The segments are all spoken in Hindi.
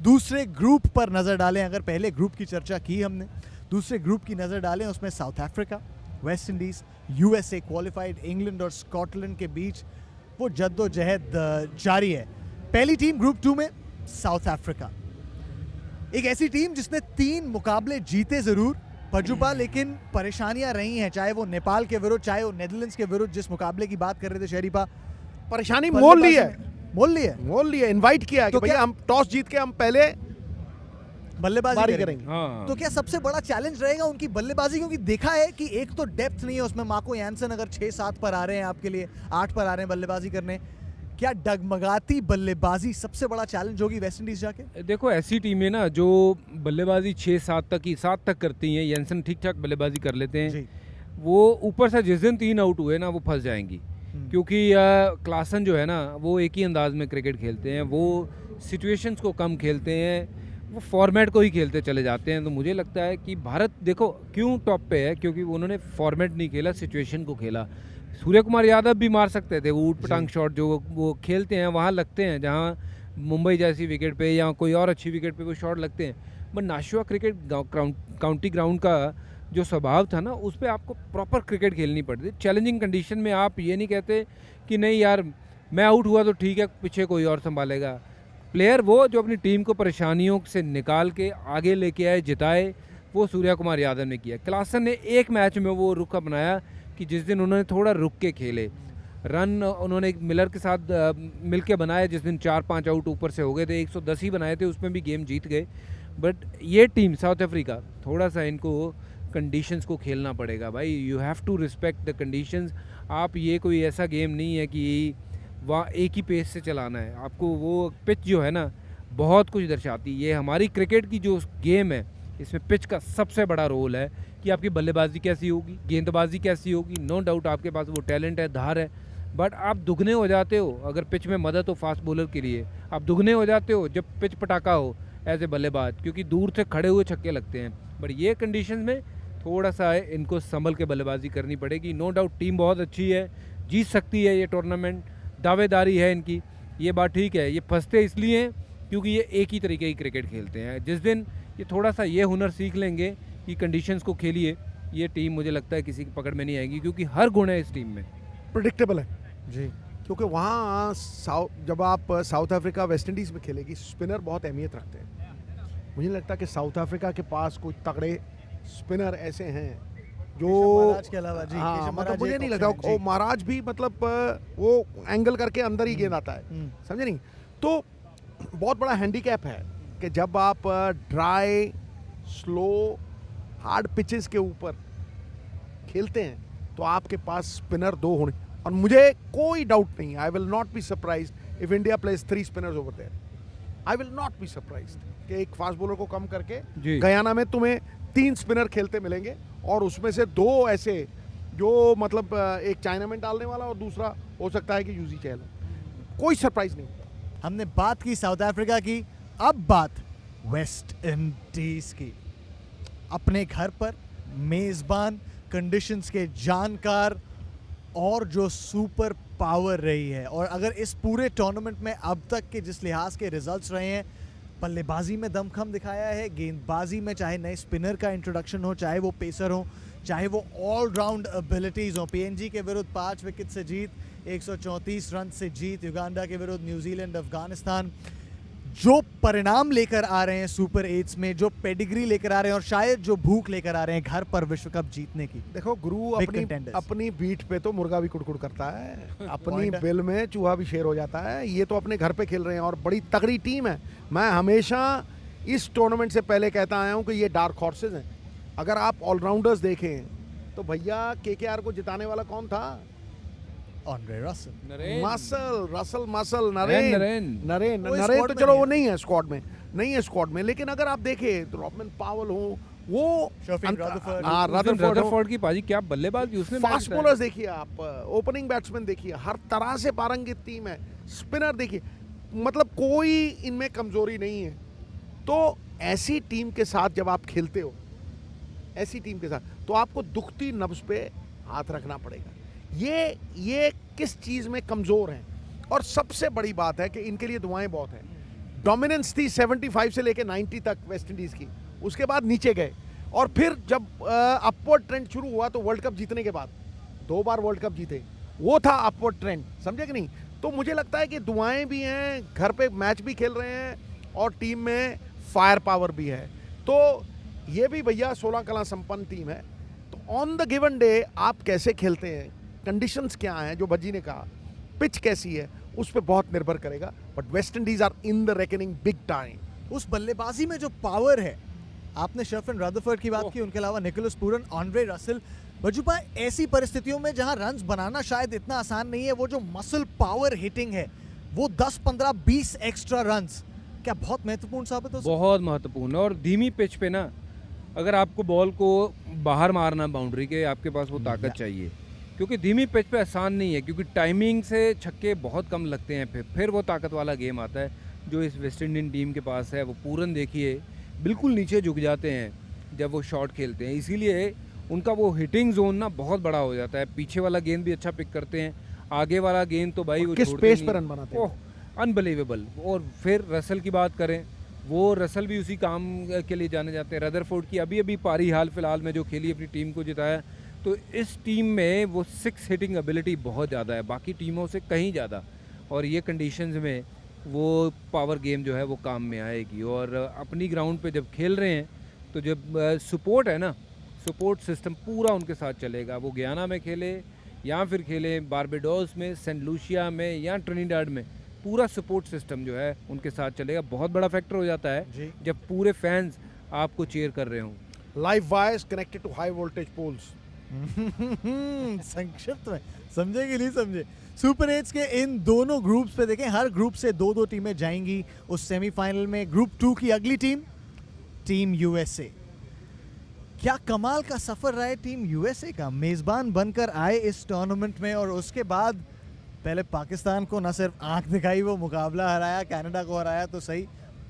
दूसरे ग्रुप पर नज़र डालें, अगर पहले ग्रुप की चर्चा की हमने, दूसरे ग्रुप की नज़र डालें, उसमें south Africa, West Indies, USA qualified, England और स्कॉटलैंड के बीच वो जद्दोजहद जारी है। पहली टीम ग्रुप 2 में साउथ अफ्रीका, एक ऐसी टीम जिसने 3 मुकाबले जीते जरूर पजुपा, लेकिन परेशानियां रही हैं, चाहे वो नेपाल के विरुद्ध, चाहे वो नेदरलैंड्स के विरुद्ध, जिस मुकाबले की बात कर रहे थे शरीफा। परेशानी मोल ली है, मोल लिया, इनवाइट किया है तो कि भैया हम टॉस जीत के हम पहले बल्लेबाजी करेंगे। हाँ। तो क्या सबसे बड़ा चैलेंज रहेगा उनकी बल्लेबाजी? क्योंकि देखा है कि एक तो डेप्थ नहीं है उसमें, मार्को यानसन अगर 6-7 पर आ रहे हैं आपके लिए, 8 पर आ रहे हैं बल्लेबाजी करने, क्या डगमगाती बल्लेबाजी सबसे बड़ा चैलेंज होगी वेस्ट इंडीज जाके? देखो ऐसी टीमें ना जो बल्लेबाजी 7 तक करती हैं, येंसन ठीक ठाक बल्लेबाजी कर लेते हैं, जी। वो ऊपर से जिस दिन 3 आउट हुए ना वो फंस जाएंगी। क्योंकि क्लासन जो है ना वो एक ही अंदाज में क्रिकेट खेलते हैं, वो सिचुएशंस को कम खेलते हैं, वो फॉर्मेट को ही खेलते चले जाते हैं। तो मुझे लगता है कि भारत देखो क्यों टॉप पे है, क्योंकि उन्होंने फॉर्मेट नहीं खेला, सिचुएशन को खेला। सूर्य कुमार यादव भी मार सकते थे, वो ऊट पटांग शॉट जो वो खेलते हैं वहाँ लगते हैं, जहाँ मुंबई जैसी विकेट पे या कोई और अच्छी विकेट पे वो शॉट लगते हैं। बट नाशुआ क्रिकेट काउंटी ग्राउंड का जो स्वभाव था ना, उस पर आपको प्रॉपर क्रिकेट खेलनी पड़ती है। चैलेंजिंग कंडीशन में आप ये नहीं कहते कि नहीं यार मैं आउट हुआ तो ठीक है, पीछे कोई और संभालेगा। प्लेयर वो जो अपनी टीम को परेशानियों से निकाल के आगे लेके आए, जिताए, वो सूर्या कुमार यादव ने किया। क्लासन ने एक मैच में वो रुख अपनाया कि जिस दिन उन्होंने थोड़ा रुक के खेले, रन उन्होंने मिलर के साथ मिल के बनाए, जिस दिन 4-5 आउट ऊपर से हो गए थे, 110 ही बनाए थे, उसमें भी गेम जीत गए। बट ये टीम साउथ अफ्रीका, थोड़ा सा इनको कंडीशंस को खेलना पड़ेगा भाई। You have to respect the conditions. आप ये कोई ऐसा गेम नहीं है कि वहाँ एक ही पेस से चलाना है आपको। वो पिच जो है ना बहुत कुछ दर्शाती है। ये हमारी क्रिकेट की जो गेम है, इसमें पिच का सबसे बड़ा रोल है कि आपकी बल्लेबाजी कैसी होगी, गेंदबाजी कैसी होगी। नो डाउट आपके पास वो टैलेंट है, धार है, बट आप दुगने हो जाते हो अगर पिच में मदद हो फास्ट बॉलर के लिए। आप दुगने हो जाते हो जब पिच पटाखा हो एज ए बल्लेबाज, क्योंकि दूर से खड़े हुए छक्के लगते हैं। बट ये कंडीशन में थोड़ा सा इनको संभल के बल्लेबाजी करनी पड़ेगी। नो डाउट टीम बहुत अच्छी है, जीत सकती है ये टूर्नामेंट, दावेदारी है इनकी, ये बात ठीक है। ये फंसते इसलिए हैं क्योंकि ये एक ही तरीके की क्रिकेट खेलते हैं। जिस दिन ये थोड़ा सा ये हुनर सीख लेंगे कि कंडीशंस को खेलिए, ये टीम मुझे लगता है किसी की पकड़ में नहीं आएगी, क्योंकि हर गुण है इस टीम में। प्रिडिक्टेबल है जी। क्योंकि वहाँ जब आप साउथ अफ्रीका वेस्ट इंडीज़ में खेलेगी, स्पिनर बहुत अहमियत रखते हैं। मुझे नहीं लगता कि साउथ अफ्रीका के पास कोई तगड़े स्पिनर ऐसे हैं जो महाराज के अलावा। जी, हाँ, केशव मतलब महाराज मुझे एक नहीं option लगता है, वो जी। महाराज भी मतलब वो एंगल करके अंदर ही गेंद आता है, समझे नहीं? तो बहुत बड़ा हैंडीकैप है कि जब आप ड्राई स्लो हार्ड पिचेस के ऊपर खेलते हैं तो आपके पास स्पिनर 2 होने, और मुझे कोई डाउट नहीं, I will not be surprised if India plays 3 spinners over there. I will not be surprised कि एक फास्ट बॉलर को कम करके जी। गयाना में तुम्हें 3 स्पिनर खेलते मिलेंगे, और उसमें से 2 ऐसे जो मतलब एक चाइना में डालने वाला और दूसरा हो सकता है कि यूजी चहल। कोई सरप्राइज नहीं। हमने बात की साउथ अफ्रीका की, अब बात वेस्ट इंडीज की। अपने घर पर मेजबान, कंडीशंस के जानकार और जो सुपर पावर रही है, और अगर इस पूरे टूर्नामेंट में अब तक के जिस लिहाज के रिजल्ट्स रहे हैं, बल्लेबाजी में दमखम दिखाया है, गेंदबाजी में चाहे नए स्पिनर का इंट्रोडक्शन हो, चाहे वो पेसर हो, चाहे वो ऑलराउंड एबिलिटीज हो। पीएनजी के विरुद्ध 5 विकेट से जीत, 134 रन से जीत, युगांडा के विरुद्ध न्यूजीलैंड, अफगानिस्तान, जो परिणाम लेकर आ रहे हैं सुपर 8 में, जो पेडिग्री लेकर आ रहे हैं, और शायद जो भूख लेकर आ रहे हैं घर पर विश्व कप जीतने की। देखो गुरु Big अपनी contenders. अपनी बीट पे तो मुर्गा भी कुड़कुड़ करता है, अपनी Point है। बिल में चूहा भी शेर हो जाता है। ये तो अपने घर पे खेल रहे हैं और बड़ी तगड़ी टीम है। मैं हमेशा इस टूर्नामेंट से पहले कहता आया हूँ कि ये डार्क हॉर्सेज हैं। अगर आप ऑलराउंडर्स देखें तो भैया केकेआर को जिताने वाला कौन था? Andre Russell. मसल नरेन वो नरेन squad तो में चलो नहीं वो है। नहीं है स्क्वाड में, लेकिन अगर आप देखें तो रॉबमन पावल हो, वो शफीक रदरफोर्ड। हाँ, रदरफोर्ड हो। रदरफोर्ड की पाजी क्या बल्लेबाज थी उसने। फास्ट बॉलर्स देखिए आप, ओपनिंग बैट्समैन देखिए, हर तरह से पारंगित टीम है। स्पिनर देखिए, मतलब कोई इनमें कमजोरी नहीं है। तो ऐसी टीम के साथ जब आप खेलते हो, ऐसी टीम के साथ, तो आपको दुखती नब्ज पे हाथ रखना पड़ेगा। ये किस चीज में कमजोर हैं, और सबसे बड़ी बात है कि इनके लिए दुआएं बहुत हैं। डोमिनेंस थी 75 से लेके 90 तक वेस्ट इंडीज की, उसके बाद नीचे गए और फिर जब अपवर्ड ट्रेंड शुरू हुआ तो वर्ल्ड कप जीतने के बाद 2 बार वर्ल्ड कप जीते, वो था अपवर्ड ट्रेंड, समझे कि नहीं? तो मुझे लगता है कि दुआएं भी हैं, घर पे मैच भी खेल रहे हैं और टीम में फायर पावर भी है। तो ये भी भैया 16 कला संपन्न टीम है। तो ऑन द गिवन डे आप कैसे खेलते हैं, कंडीशंस क्या हैं, जो भज्जी ने कहा, पिच कैसी है, उस पर बहुत निर्भर करेगा। But West Indies are in the reckoning big time. उस बल्लेबाजी में जो पावर है, आपने शर्फन रदरफोर्ड की बात की, उनके अलावा निकोलस पूरन, आंद्रे रसेल, बजुपा, ऐसी परिस्थितियों में जहां रन्स बनाना शायद इतना आसान नहीं है, वो जो मसल पावर हिटिंग है, वो 10, 15, 20 एक्स्ट्रा रन्स क्या बहुत महत्वपूर्ण साबित हो सकता है? बहुत महत्वपूर्ण। और धीमी पिच पे ना, अगर आपको बॉल को बाहर मारना बाउंड्री के, आपके पास वो ताकत चाहिए, क्योंकि धीमी पिच पे आसान नहीं है, क्योंकि टाइमिंग से छक्के बहुत कम लगते हैं। फिर वो ताकत वाला गेम आता है जो इस वेस्ट इंडियन टीम के पास है। वो पूरन देखिए बिल्कुल नीचे झुक जाते हैं जब वो शॉट खेलते हैं, इसीलिए उनका वो हिटिंग जोन ना बहुत बड़ा हो जाता है। पीछे वाला गेंद भी अच्छा पिक करते हैं, आगे वाला गेंद तो भाई वो किस छोड़ते पेस नहीं पर हैं। रन बनाते हैं। ओह, अनबिलीवेबल। और फिर रसल की बात करें, वो रसल भी उसी काम के लिए जाने जाते हैं। रदरफोर्ड की अभी अभी पारी हाल फिलहाल में जो खेली, अपनी टीम को जिताया, तो इस टीम में वो 6 हिटिंग एबिलिटी बहुत ज़्यादा है, बाकी टीमों से कहीं ज़्यादा। और ये कंडीशंस में वो पावर गेम जो है वो काम में आएगी। और अपनी ग्राउंड पे जब खेल रहे हैं तो जब सपोर्ट है ना, सपोर्ट सिस्टम पूरा उनके साथ चलेगा। वो गयाना में खेले या फिर खेले बारबेडोस में, सेंट लूसिया में या ट्रिनिडाड में, पूरा सपोर्ट सिस्टम जो है उनके साथ चलेगा। बहुत बड़ा फैक्टर हो जाता है जब पूरे फैंस आपको चीयर कर रहे हों। Live wires connected to high voltage poles. संक्षिप्त में समझे कि नहीं समझे? सुपर 8 के इन दोनों ग्रुप्स पे देखें, हर ग्रुप से 2-2 टीमें जाएंगी उस सेमीफाइनल में। ग्रुप 2 की अगली टीम यूएसए। क्या कमाल का सफर रहा है टीम यूएसए का, मेजबान बनकर आए इस टूर्नामेंट में और उसके बाद पहले पाकिस्तान को न सिर्फ आंख दिखाई, वो मुकाबला हराया, कनाडा को हराया तो सही,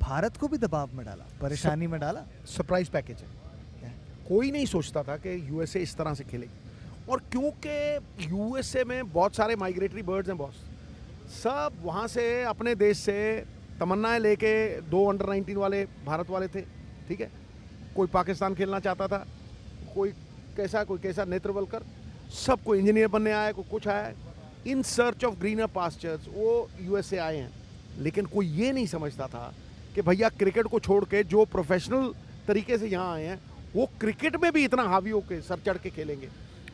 भारत को भी दबाव में डाला, परेशानी में डाला। सरप्राइज पैकेज है। कोई नहीं सोचता था कि यूएसए इस तरह से खेलेगी, और क्योंकि यूएसए में बहुत सारे माइग्रेटरी बर्ड्स हैं बॉस, सब वहाँ से अपने देश से तमन्नाएं लेके 2 अंडर 19 वाले भारत वाले थे, ठीक है, कोई पाकिस्तान खेलना चाहता था, कोई कैसा नेत्रवलकर, सबको इंजीनियर बनने आया, कोई कुछ आया, in search of greener pastures वो यूएसए आए हैं। लेकिन कोई ये नहीं समझता था कि भैया क्रिकेट को छोड़ के जो प्रोफेशनल तरीके से यहाँ आए हैं वो क्रिकेट में भी इतना हावी होकर सर चढ़ के खेलेंगे।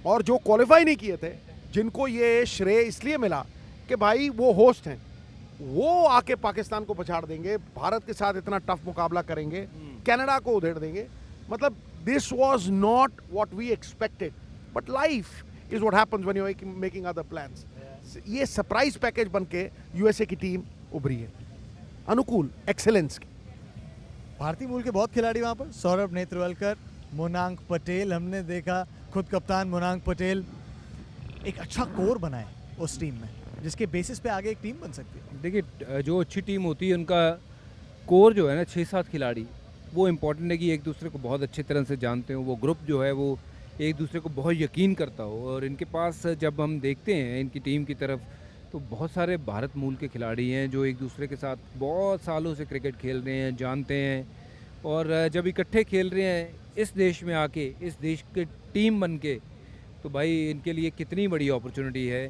और जो क्वालिफाई नहीं किए थे, जिनको ये श्रेय इसलिए मिला कि भाई वो होस्ट हैं, वो आके पाकिस्तान को पछाड़ देंगे, भारत के साथ इतना टफ मुकाबला करेंगे, कनाडा को उधेड़ देंगे। मतलब this was not what we expected, but life is what happens when you are making other plans. ये सरप्राइज पैकेज बनके यूएसए की टीम उभरी है, अनुकूल एक्सेलेंस की। भारतीय मूल के बहुत खिलाड़ी वहाँ पर, सौरभ नेत्रवलकर, मोनांक पटेल, हमने देखा खुद कप्तान मोनांक पटेल एक अच्छा कोर बनाए उस टीम में, जिसके बेसिस पे आगे एक टीम बन सकती है। देखिए, जो अच्छी टीम होती है उनका कोर जो है ना, 6-7 खिलाड़ी, वो इम्पोर्टेंट है कि एक दूसरे को बहुत अच्छी तरह से जानते हो, वो ग्रुप जो है वो एक दूसरे को बहुत यकीन करता हो। और इनके पास जब हम देखते हैं इनकी टीम की तरफ, तो बहुत सारे भारत मूल के खिलाड़ी हैं जो एक दूसरे के साथ बहुत सालों से क्रिकेट खेल रहे हैं, जानते हैं, और जब इकट्ठे खेल रहे हैं इस देश में आके, इस देश के टीम बन के, तो भाई इनके लिए कितनी बड़ी अपॉर्चुनिटी है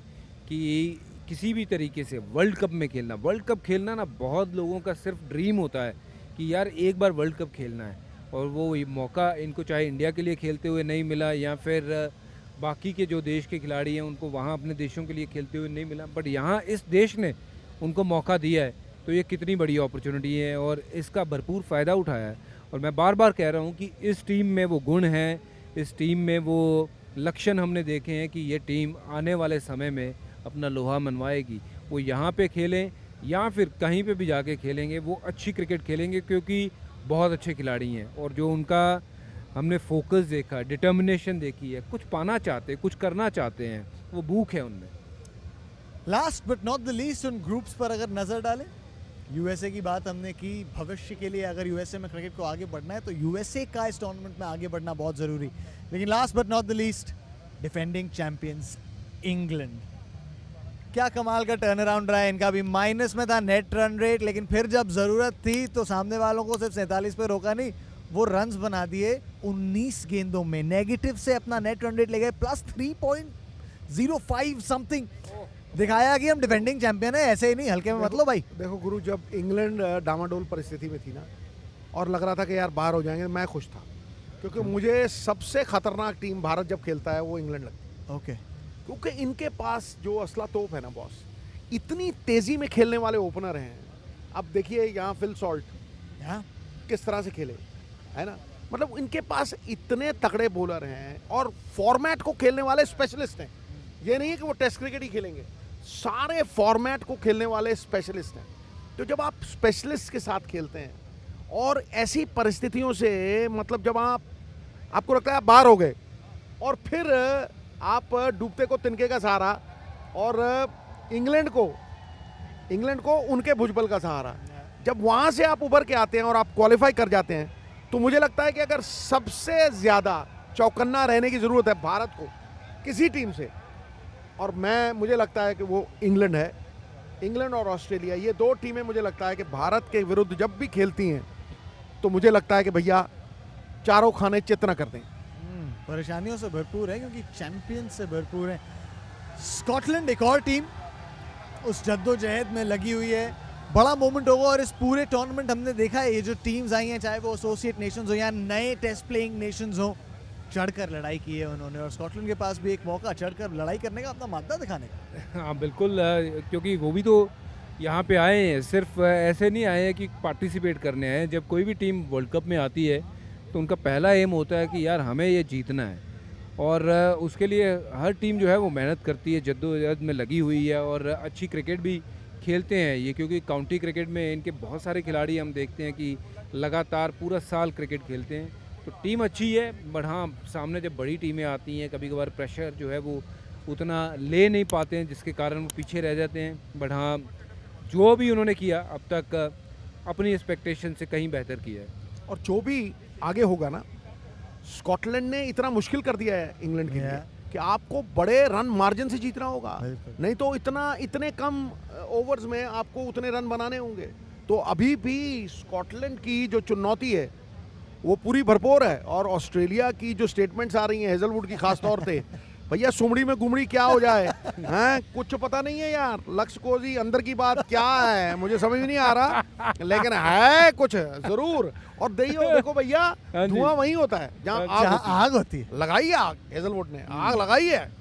कि किसी भी तरीके से वर्ल्ड कप में खेलना। वर्ल्ड कप खेलना ना बहुत लोगों का सिर्फ ड्रीम होता है कि यार एक बार वर्ल्ड कप खेलना है, और वो मौका इनको चाहे इंडिया के लिए खेलते हुए नहीं मिला या फिर बाकी के जो देश के खिलाड़ी हैं उनको वहाँ अपने देशों के लिए खेलते हुए नहीं मिला, बट यहाँ इस देश ने उनको मौका दिया है, तो ये कितनी बड़ी अपॉर्चुनिटी है और इसका भरपूर फ़ायदा उठाया है। और मैं बार बार कह रहा हूँ कि इस टीम में वो गुण हैं, इस टीम में वो लक्षण हमने देखे हैं कि ये टीम आने वाले समय में अपना लोहा मनवाएगी। वो यहाँ पे खेलें या फिर कहीं पे भी जाके खेलेंगे, वो अच्छी क्रिकेट खेलेंगे क्योंकि बहुत अच्छे खिलाड़ी हैं। और जो उनका हमने फोकस देखा, डिटर्मिनेशन देखी है, कुछ पाना चाहते, कुछ करना चाहते हैं, वो भूख है उनमें। Last but not the least, उन ग्रुप्स पर अगर नजर डालें, यूएसए की बात हमने की, भविष्य के लिए अगर यूएसए में क्रिकेट को आगे बढ़ना है तो यूएसए का इस टूर्नामेंट में आगे बढ़ना बहुत ज़रूरी। लेकिन last but not the least, defending champions England. क्या कमाल का टर्न अराउंड रहा है इनका भी। माइनस में था नेट रन रेट, लेकिन फिर जब जरूरत थी तो सामने वालों को सिर्फ 47 पे रोका नहीं, वो रन्स बना दिए 19 गेंदों में। नेगेटिव से अपना नेट रन रेट ले गए प्लस 3.05 समथिंग। दिखाया कि हम डिफेंडिंग चैंपियन है, ऐसे ही नहीं हल्के में मतलब भाई। देखो गुरु, जब इंग्लैंड डामाडोल परिस्थिति में थी ना और लग रहा था कि यार बाहर हो जाएंगे, मैं खुश था, क्योंकि मुझे सबसे खतरनाक टीम भारत जब खेलता है वो इंग्लैंड लगती है। ओके, क्योंकि इनके पास जो असला तोप है ना बॉस, इतनी तेजी में खेलने वाले ओपनर हैं। अब देखिए यहाँ फिल सॉल्ट किस तरह से खेले, है ना, मतलब इनके पास इतने तगड़े बॉलर हैं और फॉर्मेट को खेलने वाले स्पेशलिस्ट हैं। ये नहीं है कि वो टेस्ट क्रिकेट ही खेलेंगे, सारे फॉर्मेट को खेलने वाले स्पेशलिस्ट हैं। तो जब आप स्पेशलिस्ट के साथ खेलते हैं और ऐसी परिस्थितियों से, मतलब जब आपको लगता है आप बाहर हो गए और फिर आप डूबते को तिनके का सहारा और इंग्लैंड को उनके भुजबल का सहारा, जब वहाँ से आप उभर के आते हैं और आप क्वालिफाई कर जाते हैं, तो मुझे लगता है कि अगर सबसे ज़्यादा चौकन्ना रहने की ज़रूरत है भारत को किसी टीम से, और मुझे लगता है कि वो इंग्लैंड है। इंग्लैंड और ऑस्ट्रेलिया, ये दो टीमें मुझे लगता है कि भारत के विरुद्ध जब भी खेलती हैं तो मुझे लगता है कि भैया चारों खाने चित न कर दें। परेशानियों से भरपूर है क्योंकि चैंपियन से भरपूर है। स्कॉटलैंड एक और टीम उस जद्दोजहद में लगी हुई है। बड़ा मोमेंट होगा और इस पूरे टूर्नामेंट हमने देखा है ये जो टीम्स आई हैं, चाहे वो एसोसिएट नेशंस हो या नए टेस्ट प्लेइंग नेशंस हो, चढ़कर लड़ाई की है उन्होंने। और स्कॉटलैंड के पास भी एक मौका चढ़कर लड़ाई करने का, अपना मादा दिखाने का। हाँ बिल्कुल, क्योंकि वो भी तो यहाँ पे आए हैं, सिर्फ ऐसे नहीं आए हैं कि पार्टिसिपेट करने आए हैं। जब कोई भी टीम वर्ल्ड कप में आती है तो उनका पहला एम होता है कि यार हमें ये जीतना है, और उसके लिए हर टीम जो है वो मेहनत करती है, जद्दोजहद में लगी हुई है और अच्छी क्रिकेट भी खेलते हैं ये। क्योंकि काउंटी क्रिकेट में इनके बहुत सारे खिलाड़ी हम देखते हैं कि लगातार पूरा साल क्रिकेट खेलते हैं, तो टीम अच्छी है। बट हाँ, सामने जब बड़ी टीमें आती हैं कभी कभार प्रेशर जो है वो उतना ले नहीं पाते हैं, जिसके कारण वो पीछे रह जाते हैं। बट हाँ, जो भी उन्होंने किया अब तक अपनी एक्सपेक्टेशन से कहीं बेहतर किया है। और जो भी आगे होगा ना, स्कॉटलैंड ने इतना मुश्किल कर दिया है इंग्लैंड के लिए कि आपको बड़े रन मार्जिन से जीतना होगा, नहीं तो इतने कम ओवर्स में आपको उतने रन बनाने होंगे। तो अभी भी स्कॉटलैंड की जो चुनौती है वो पूरी भरपूर है। और ऑस्ट्रेलिया की जो स्टेटमेंट्स आ रही हैं हेजलवुड की खास तौर पे, भैया सुमड़ी में गुमड़ी क्या हो जाए, हैं कुछ पता नहीं है यार। लक्ष्य कोजी अंदर की बात क्या है मुझे समझ में नहीं आ रहा, लेकिन है कुछ जरूर। और देखो भैया, धुआं वहीं होता है जहाँ आग होती है। लगाई है आग, हेजलवुड ने आग लगाई है।